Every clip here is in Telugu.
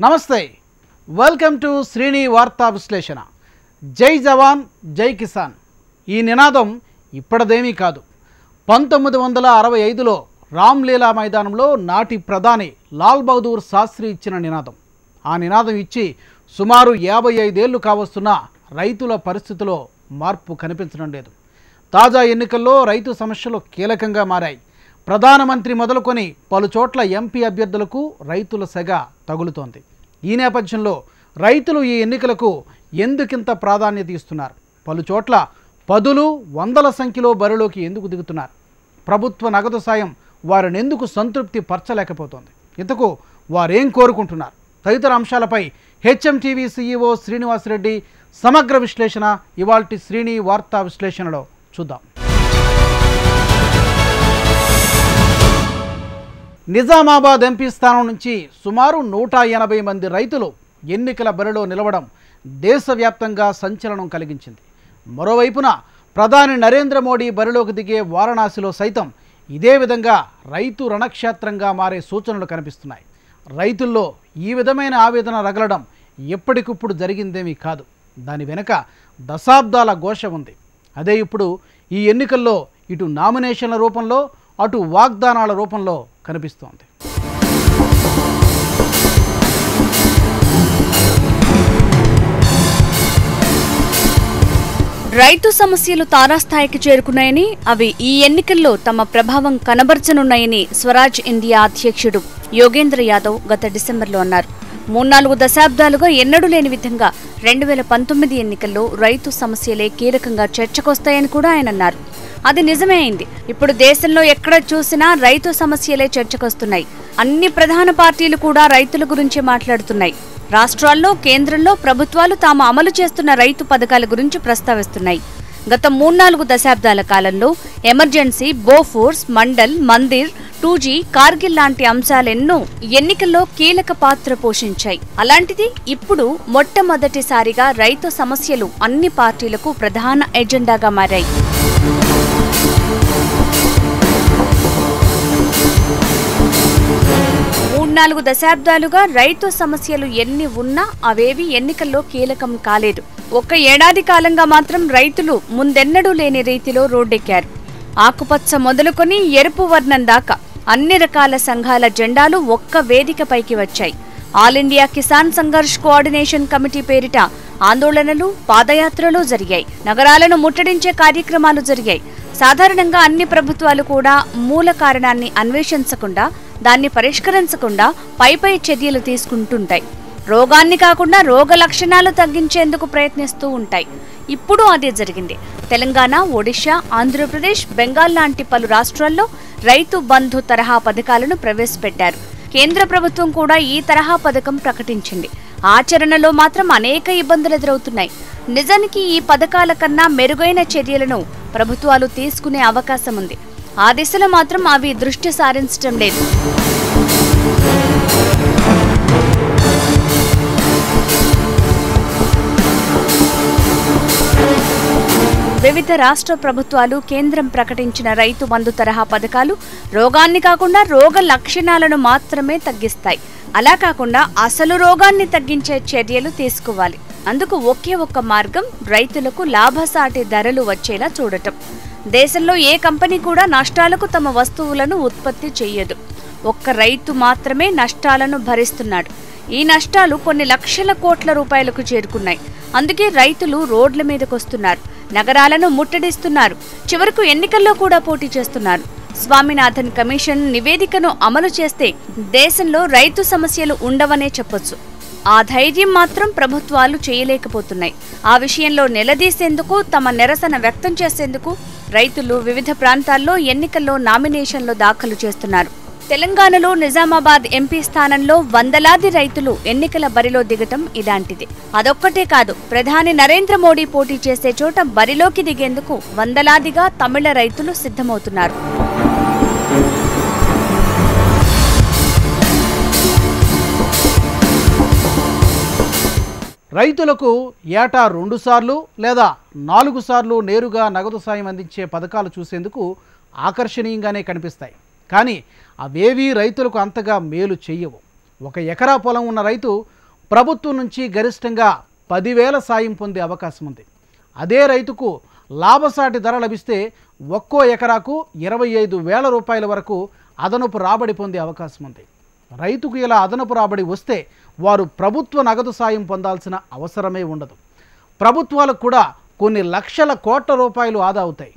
నమస్తే వెల్కమ్ టు శ్రీని వార్తా విశ్లేషణ. జై జవాన్ జై కిసాన్ ఈ నినాదం ఇప్పటిదేమీ కాదు. 1965లో రామ్లీలా మైదానంలో నాటి ప్రధాని లాల్ బహదూర్ శాస్త్రి ఇచ్చిన నినాదం. ఆ నినాదం ఇచ్చి సుమారు 55 ఏళ్లు కావస్తున్న రైతుల పరిస్థితిలో మార్పు కనిపించడం లేదు. తాజా ఎన్నికల్లో రైతు సమస్యలు కీలకంగా మారాయి. ప్రధానమంత్రి మొదలుకొని పలు చోట్ల ఎంపీ అభ్యర్థులకు రైతుల సెగ తగులుతోంది. ఈ నేపథ్యంలో రైతులు ఈ ఎన్నికలకు ఎందుకింత ప్రాధాన్యత ఇస్తున్నారు? పలు చోట్ల పదులు వందల సంఖ్యలో బరిలోకి ఎందుకు దిగుతున్నారు? ప్రభుత్వ నగదు సాయం వారిని ఎందుకు సంతృప్తి పరచలేకపోతోంది? ఇంతకు వారేం కోరుకుంటున్నారు? తదితర అంశాలపై హెచ్ఎంటీవీ సీఈఓ శ్రీనివాసరెడ్డి సమగ్ర విశ్లేషణ ఇవాల్టి శ్రీని వార్తా విశ్లేషణలో చూద్దాం. నిజామాబాద్ ఎంపీ స్థానం నుంచి సుమారు 180 మంది రైతులు ఎన్నికల బరిలో నిలవడం దేశవ్యాప్తంగా సంచలనం కలిగించింది. మరోవైపున ప్రధాని నరేంద్ర మోడీ బరిలోకి దిగే వారణాసిలో సైతం ఇదే విధంగా రైతు రణక్షేత్రంగా మారే సూచనలు కనిపిస్తున్నాయి. రైతుల్లో ఈ విధమైన ఆవేదన రగలడం ఎప్పటికిప్పుడు జరిగిందేమీ కాదు. దాని వెనుక దశాబ్దాల ఘోష ఉంది. అదే ఇప్పుడు ఈ ఎన్నికల్లో ఇటు నామినేషన్ల రూపంలో అటు వాగ్దానాల రూపంలో కనిపిస్తోంది. రైతు సమస్యలు తారాస్థాయికి చేరుకున్నాయని, అవి ఈ ఎన్నికల్లో తమ ప్రభావం కనబర్చనున్నాయని స్వరాజ్ ఇండియా అధ్యక్షుడు యోగేంద్ర యాదవ్ గత డిసెంబర్లో అన్నారు. 3-4 దశాబ్దాలుగా ఎన్నడూ లేని విధంగా 2019 ఎన్నికల్లో రైతు సమస్యలే కీలకంగా చర్చకొస్తాయని కూడా ఆయన అన్నారు. అది నిజమే అయింది. ఇప్పుడు దేశంలో ఎక్కడ చూసినా రైతు సమస్యలే చర్చకొస్తున్నాయి. అన్ని ప్రధాన పార్టీలు కూడా రైతుల గురించి మాట్లాడుతున్నాయి. రాష్ట్రాల్లో, కేంద్రంలో ప్రభుత్వాలు తాము అమలు చేస్తున్న రైతు పథకాల గురించి ప్రస్తావిస్తున్నాయి. గత 3-4 దశాబ్దాల కాలంలో emergency, Bofors, mandal, Mandir, 2G, Kargil లాంటి అంశాలెన్నో ఎన్నికల్లో కీలక పాత్ర పోషించాయి. అలాంటిది ఇప్పుడు మొట్టమొదటిసారిగా రైతు సమస్యలు అన్ని పార్టీలకు ప్రధాన ఎజెండాగా మారాయి. నాలుగు దశాబ్దాలుగా రైతు సమస్యలు ఎన్ని ఉన్నా అవేవి ఎన్నికల్లో కీలకం కాలేదు. ఒక్క ఏడాది కాలంగా మాత్రం రైతులు ముందెన్నడూ లేని రీతిలో రోడ్డెక్కారు. ఆకుపచ్చ మొదలుకొని ఎరుపు వర్ణం దాకా అన్ని రకాల సంఘాల జెండాలు ఒక్క వేదికపైకి వచ్చాయి. All India Kisan Sangharsh coordination committee పేరిట ఆందోళనలు, పాదయాత్రలు జరిగాయి. నగరాలను ముట్టడించే కార్యక్రమాలు జరిగాయి. సాధారణంగా అన్ని ప్రభుత్వాలు కూడా మూల కారణాన్ని అన్వేషించకుండా, దాన్ని పరిష్కరించకుండా పైపై చర్యలు తీసుకుంటుంటాయి. రోగాన్ని కాకుండా రోగ లక్షణాలు తగ్గించేందుకు ప్రయత్నిస్తూ ఉంటాయి. ఇప్పుడు అదే జరిగింది. తెలంగాణ, ఒడిశా, ఆంధ్రప్రదేశ్, బెంగాల్ లాంటి పలు రాష్ట్రాల్లో రైతు బంధు తరహా పథకాలను ప్రవేశపెట్టారు. కేంద్ర ప్రభుత్వం కూడా ఈ తరహా పథకం ప్రకటించింది. ఆచరణలో మాత్రం అనేక ఇబ్బందులు ఎదురవుతున్నాయి. నిజానికి ఈ పథకాల కన్నా మెరుగైన చర్యలను ప్రభుత్వాలు తీసుకునే అవకాశం ఉంది. ఆ దిశలో మాత్రం అవి దృష్టి సారించడం లేదు. వివిధ రాష్ట్ర ప్రభుత్వాలు, కేంద్రం ప్రకటించిన రైతు బంధు తరహా పథకాలు రోగాన్ని కాకుండా రోగ లక్షణాలను మాత్రమే తగ్గిస్తాయి. అలా కాకుండా అసలు రోగాన్ని తగ్గించే చర్యలు తీసుకోవాలి. అందుకు ఒకే ఒక్క మార్గం రైతులకు లాభసాటి ధరలు వచ్చేలా చూడటం. దేశంలో ఏ కంపెనీ కూడా నష్టాలకు తమ వస్తువులను ఉత్పత్తి చేయదు. ఒక్క రైతు మాత్రమే నష్టాలను భరిస్తున్నాడు. ఈ నష్టాలు కొన్ని లక్షల కోట్ల రూపాయలకు చేరుకున్నాయి. అందుకే రైతులు రోడ్ల మీదకొస్తున్నారు, నగరాలను ముట్టడిస్తున్నారు, చివరకు ఎన్నికల్లో కూడా పోటీ చేస్తున్నారు. స్వామినాథన్ కమిషన్ నివేదికను అమలు చేస్తే దేశంలో రైతు సమస్యలు ఉండవనే చెప్పొచ్చు. ఆ ధైర్యం మాత్రం ప్రభుత్వాలు చేయలేకపోతున్నాయి. ఆ విషయంలో నిలదీసేందుకు, తమ నిరసన వ్యక్తం చేసేందుకు రైతులు వివిధ ప్రాంతాల్లో ఎన్నికల్లో నామినేషన్లు దాఖలు చేస్తున్నారు. తెలంగాణలో నిజామాబాద్ ఎంపీ స్థానంలో వందలాది రైతులు ఎన్నికల బరిలో దిగటం ఇలాంటిది. అదొక్కటే కాదు, ప్రధాని నరేంద్ర మోడీ పోటీ చేసే చోట బరిలోకి దిగేందుకు వందలాదిగా తమిళ రైతులు సిద్ధమవుతున్నారు. రైతులకు ఏటా 2 సార్లు లేదా 4 సార్లు నేరుగా నగదు సాయం అందించే పథకాలు చూసేందుకు ఆకర్షణీయంగానే కనిపిస్తాయి. కానీ అవేవీ రైతులకు అంతగా మేలు చెయ్యవు. 1 ఎకరా పొలం ఉన్న రైతు ప్రభుత్వం నుంచి గరిష్టంగా 10,000 సాయం పొందే అవకాశం ఉంది. అదే రైతుకు లాభసాటి ధర లభిస్తే ఒక్కో ఎకరాకు 25,000 రూపాయల వరకు అదనపు రాబడి పొందే అవకాశం ఉంది. రైతుకు ఇలా అదనపు రాబడి వస్తే వారు ప్రభుత్వ నగదు సాయం పొందాల్సిన అవసరమే ఉండదు. ప్రభుత్వాలకు కూడా కొన్ని లక్షల కోట్ల రూపాయలు ఆదా అవుతాయి.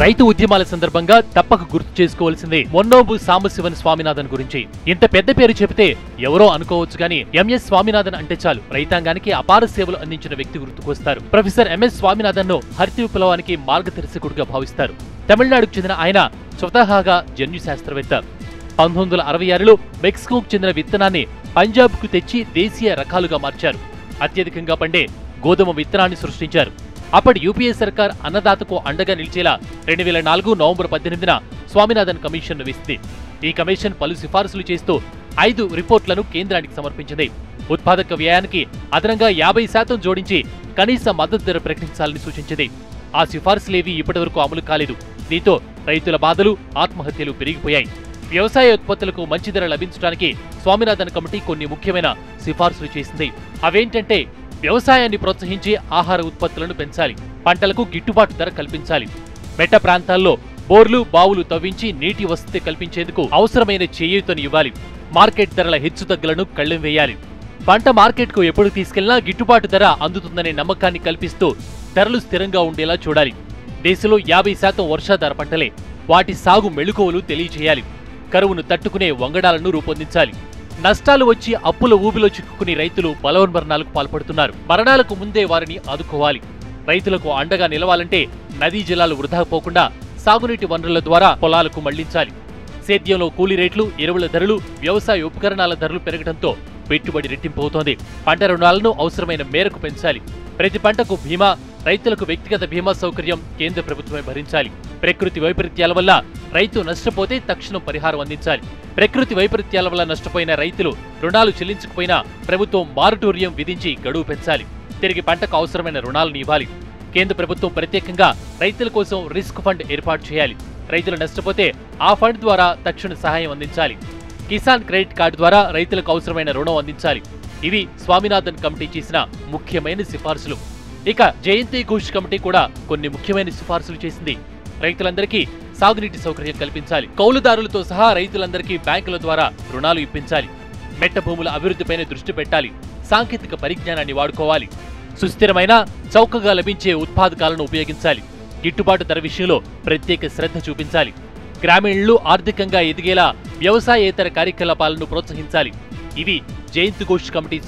రైతు ఉద్యమాల సందర్భంగా తప్పక గుర్తు చేసుకోవాల్సింది మొన్నోబు సాంబశివన్ స్వామినాథన్ గురించి. ఇంత పెద్ద పేరు చెబితే ఎవరో అనుకోవచ్చు గాని ఎంఎస్ స్వామినాథన్ అంటే చాలు రైతాంగానికి అపార సేవలు అందించిన వ్యక్తి గుర్తుకొస్తారు. ప్రొఫెసర్ ఎంఎస్ స్వామినాథన్ ను హరిత విప్లవానికి మార్గదర్శకుడిగా భావిస్తారు. తమిళనాడుకు చెందిన ఆయన స్వతహాగా జన్యు శాస్త్రవేత్త. 1966లో మెక్సికోకు చెందిన విత్తనాన్ని పంజాబ్కు తెచ్చి దేశీయ రకాలుగా మార్చారు. అత్యధికంగా పండే గోధుమ విత్తనాన్ని సృష్టించారు. అప్పటి యూపీఏ సర్కార్ అన్నదాతకు అండగా నిలిచేలా 2004 నవంబర్ 18న స్వామినాథన్ కమిషన్ను వేసింది. ఈ కమిషన్ పలు సిఫారసులు చేస్తూ 5 రిపోర్ట్లను కేంద్రానికి సమర్పించింది. ఉత్పాదక వ్యయానికి అదనంగా 50% జోడించి కనీస మద్దతు ధర ప్రకటించాలని సూచించింది. ఆ సిఫారసులేవీ ఇప్పటివరకు అమలు కాలేదు. దీంతో రైతుల బాధలు, ఆత్మహత్యలు పెరిగిపోయాయి. వ్యవసాయ ఉత్పత్తులకు మంచి ధర లభించడానికి స్వామినాథన్ కమిటీ కొన్ని ముఖ్యమైన సిఫార్సులు చేసింది. అవేంటంటే వ్యవసాయాన్ని ప్రోత్సహించి ఆహార ఉత్పత్తులను పెంచాలి, పంటలకు గిట్టుబాటు ధర కల్పించాలి, మెట్ట ప్రాంతాల్లో బోర్లు, బావులు తవ్వించి నీటి వసతి కల్పించేందుకు అవసరమైన చేయూతను ఇవ్వాలి, మార్కెట్ ధరల హెచ్చుతగ్గులను కళ్లెం వేయాలి, పంట మార్కెట్కు ఎప్పుడు తీసుకెళ్లినా గిట్టుబాటు ధర అందుతుందనే నమ్మకాన్ని కల్పిస్తూ ధరలు స్థిరంగా ఉండేలా చూడాలి. దేశంలో 50% వర్షాధార పంటలే, వాటి సాగు మెళుకువలు తెలియజేయాలి, కరువును తట్టుకునే వంగడాలను రూపొందించాలి. నష్టాలు వచ్చి అప్పుల ఊబిలో చిక్కుకుని రైతులు బలవన్మరణాలకు పాల్పడుతున్నారు. మరణాలకు ముందే వారిని ఆదుకోవాలి. రైతులకు అండగా నిలవాలంటే నదీ జలాలు వృధా పోకుండా సాగునీటి వనరుల ద్వారా పొలాలకు మళ్లించాలి. సేద్యంలో కూలీ రేట్లు, ఎరువుల ధరలు, వ్యవసాయ ఉపకరణాల ధరలు పెరగడంతో పెట్టుబడి రెట్టింపవుతోంది. పంట రుణాలను అవసరమైన మేరకు పెంచాలి. ప్రతి పంటకు బీమా, రైతులకు వ్యక్తిగత బీమా సౌకర్యం కేంద్ర ప్రభుత్వమే భరించాలి. ప్రకృతి వైపరీత్యాల వల్ల రైతు నష్టపోతే తక్షణం పరిహారం అందించాలి. ప్రకృతి వైపరీత్యాల వల్ల నష్టపోయిన రైతులు రుణాలు చెల్లించకపోయినా ప్రభుత్వం మారటోరియం విధించి గడువు పెంచాలి. తిరిగి పంటకు అవసరమైన రుణాలను ఇవ్వాలి. కేంద్ర ప్రభుత్వం ప్రత్యేకంగా రైతుల కోసం రిస్క్ ఫండ్ ఏర్పాటు చేయాలి. రైతులు నష్టపోతే ఆ ఫండ్ ద్వారా తక్షణ సహాయం అందించాలి. కిసాన్ క్రెడిట్ కార్డు ద్వారా రైతులకు అవసరమైన రుణం అందించాలి. ఇవి స్వామినాథన్ కమిటీ చేసిన ముఖ్యమైన సిఫార్సులు. ఇక జయంతి ఘోష్ కమిటీ కూడా కొన్ని ముఖ్యమైన సిఫార్సులు చేసింది. రైతులందరికీ సాగునీటి సౌకర్యం కల్పించాలి. కౌలుదారులతో సహా రైతులందరికీ బ్యాంకుల ద్వారా రుణాలు ఇప్పించాలి. మెట్ట భూముల అభివృద్ధిపైన దృష్టి పెట్టాలి. సాంకేతిక పరిజ్ఞానాన్ని వాడుకోవాలి. సుస్థిరమైన, చౌకగా లభించే ఉత్పాదకాలను ఉపయోగించాలి. గిట్టుబాటు ధర విషయంలో ప్రత్యేక శ్రద్ధ చూపించాలి. గ్రామీణులు ఆర్థికంగా ఎదిగేలా వ్యవసాయేతర కార్యకలాపాలను ప్రోత్సహించాలి. ఇవి జయంతి ఘోష్ కమిటీ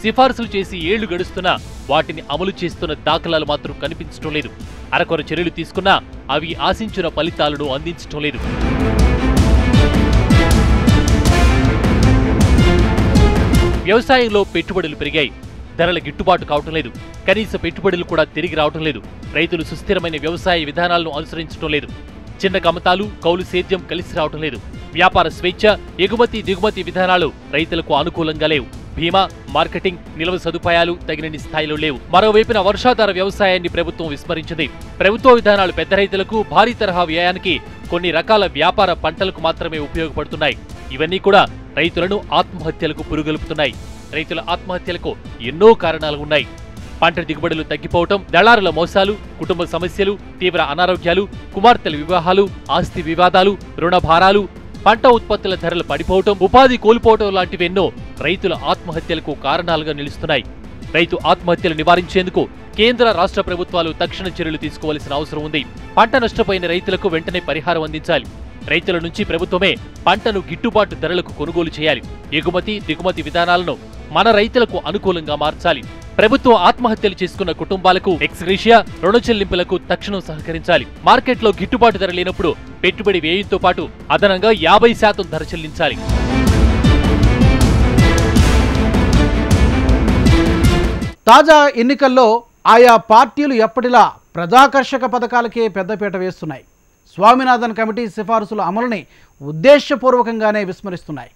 సిఫార్సులు చేసి ఏళ్లు గడుస్తున్నా వాటిని అమలు చేస్తున్న దాఖలాలు మాత్రం కనిపించడం లేదు. అరకొర చర్యలు తీసుకున్నా అవి ఆశించిన ఫలితాలను అందించడం లేదు. వ్యవసాయంలో పెట్టుబడులు పెరిగాయి, ధరల గిట్టుబాటు కావటం లేదు. కనీస పెట్టుబడులు కూడా తిరిగి రావటం లేదు. రైతులు సుస్థిరమైన వ్యవసాయ విధానాలను అనుసరించడం లేదు. చిన్న కమతాలు, కౌలు సేద్యం కలిసి రావటం లేదు. వ్యాపార స్వేచ్ఛ, ఎగుమతి దిగుమతి విధానాలు రైతులకు అనుకూలంగా లేవు. బీమా, మార్కెటింగ్, నిల్వ సదుపాయాలు తగినన్ని స్థాయిలో లేవు. మరోవైపున వర్షాధార వ్యవసాయాన్ని ప్రభుత్వం విస్మరించింది. ప్రభుత్వ విధానాలు పెద్ద రైతులకు, భారీ తరహా వ్యయానికి, కొన్ని రకాల వ్యాపార పంటలకు మాత్రమే ఉపయోగపడుతున్నాయి. ఇవన్నీ కూడా రైతులను ఆత్మహత్యలకు పురుగొల్పుతున్నాయి. రైతుల ఆత్మహత్యలకు ఎన్నో కారణాలు ఉన్నాయి. పంట దిగుబడులు తగ్గిపోవటం, దళారుల మోసాలు, కుటుంబ సమస్యలు, తీవ్ర అనారోగ్యాలు, కుమార్తెల వివాహాలు, ఆస్తి వివాదాలు, రుణ భారాలు, పంట ఉత్పత్తుల ధరలు పడిపోవటం, ఉపాధి కోల్పోవటం లాంటివెన్నో రైతుల ఆత్మహత్యలకు కారణాలుగా నిలుస్తున్నాయి. రైతు ఆత్మహత్యలు నివారించేందుకు కేంద్ర, రాష్ట్ర ప్రభుత్వాలు తక్షణ చర్యలు తీసుకోవాల్సిన అవసరం ఉంది. పంట నష్టపోయిన రైతులకు వెంటనే పరిహారం అందించాలి. రైతుల నుంచి ప్రభుత్వమే పంటను గిట్టుబాటు ధరలకు కొనుగోలు చేయాలి. ఎగుమతి, దిగుమతి విధానాలను మన రైతులకు అనుకూలంగా మార్చాలి. ప్రభుత్వం ఆత్మహత్యలు చేసుకున్న కుటుంబాలకు ఎక్స్గ్రేషియా, రుణ చెల్లింపులకు తక్షణం సహకరించాలి. మార్కెట్లో గిట్టుబాటు ధర లేనప్పుడు పెట్టుబడి వ్యయంతో పాటు అదనంగా 50% ధర చెల్లించాలి. తాజా ఎన్నికల్లో ఆయా పార్టీలు ఎప్పటిలా ప్రజాకర్షక పథకాలకే పెద్దపీట వేస్తున్నాయి. స్వామినాథన్ కమిటీ సిఫారసుల అమలుని ఉద్దేశపూర్వకంగానే విస్మరిస్తున్నాయి.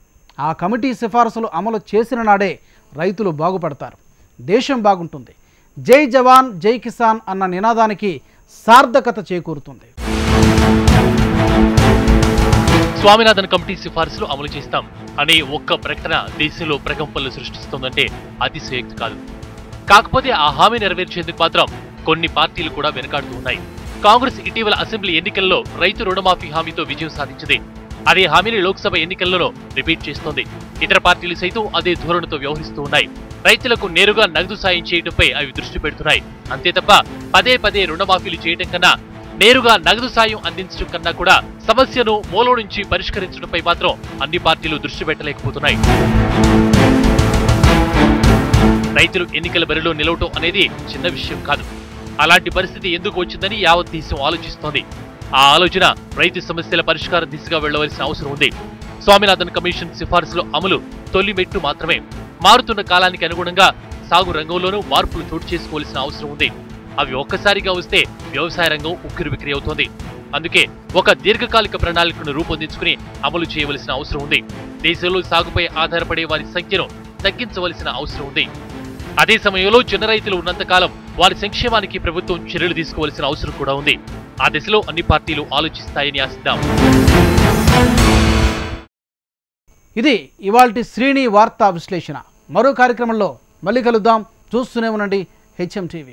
ఆ కమిటీ సిఫారసులు అమలు చేసిన నాడే రైతులు బాగుపడతారు, దేశం బాగుంటుంది. జై జవాన్ జై కిసాన్ అన్న నినాదానికి సార్థకత చేకూరుతుంది. స్వామినాథన్ కమిటీ సిఫార్సులు అమలు చేస్తాం అనే ఒక్క ప్రకటన దేశంలో ప్రకంపనలు సృష్టిస్తుందంటే అతిశయోక్తి కాదు. కాకపోతే ఆ హామీ నెరవేర్చేందుకు మాత్రం కొన్ని పార్టీలు కూడా వెనకాడుతూ ఉన్నాయి. కాంగ్రెస్ ఇటీవల అసెంబ్లీ ఎన్నికల్లో రైతు రుణమాఫీ హామీతో విజయం సాధించింది. అదే హామీని లోక్సభ ఎన్నికల్లో రిపీట్ చేస్తోంది. ఇతర పార్టీలు సైతం అదే ధోరణితో వ్యవహరిస్తూ ఉన్నాయి. రైతులకు నేరుగా నగదు సాయం చేయడంపై అవి దృష్టి పెడుతున్నాయి. అంతే తప్ప పదే పదే రుణమాఫీలు చేయడం కన్నా, నేరుగా నగదు సాయం అందించడం కన్నా కూడా సమస్యను మూలం నుంచి పరిష్కరించడంపై మాత్రం అన్ని పార్టీలు దృష్టి పెట్టలేకపోతున్నాయి. రైతులు ఎన్నికల బరిలో నిలవటం అనేది చిన్న విషయం కాదు. అలాంటి పరిస్థితి ఎందుకు వచ్చిందని యావత్ దేశం ఆలోచిస్తోంది. ఆ ఆలోచన రైతు సమస్యల పరిష్కార దిశగా వెళ్లవలసిన అవసరం ఉంది. స్వామినాథన్ కమిషన్ సిఫార్సుల అమలు తొలి మెట్టు మాత్రమే. మారుతున్న కాలానికి అనుగుణంగా సాగు రంగంలోనూ మార్పులు చోటు చేసుకోవాల్సిన అవసరం ఉంది. అవి ఒక్కసారిగా వస్తే వ్యవసాయ రంగం ఉక్కిరిబిక్కిరి అవుతోంది. అందుకే ఒక దీర్ఘకాలిక ప్రణాళికను రూపొందించుకుని అమలు చేయవలసిన అవసరం ఉంది. దేశంలో సాగుపై ఆధారపడే వారి సంఖ్యను తగ్గించవలసిన అవసరం ఉంది. అదే సమయంలో చిన్న రైతులు ఉన్నంతకాలం వారి సంక్షేమానికి ప్రభుత్వం చర్యలు తీసుకోవాల్సిన అవసరం కూడా ఉంది. ఆ దిశలో అన్ని పార్టీలు ఆలోచిస్తాయని ఆశిద్దాం. ఇది ఇవాల్టి శ్రీని వార్తా విశ్లేషణ. మరో కార్యక్రమంలో మళ్ళీ కలుద్దాం. చూస్తూనే ఉండండి HM TV.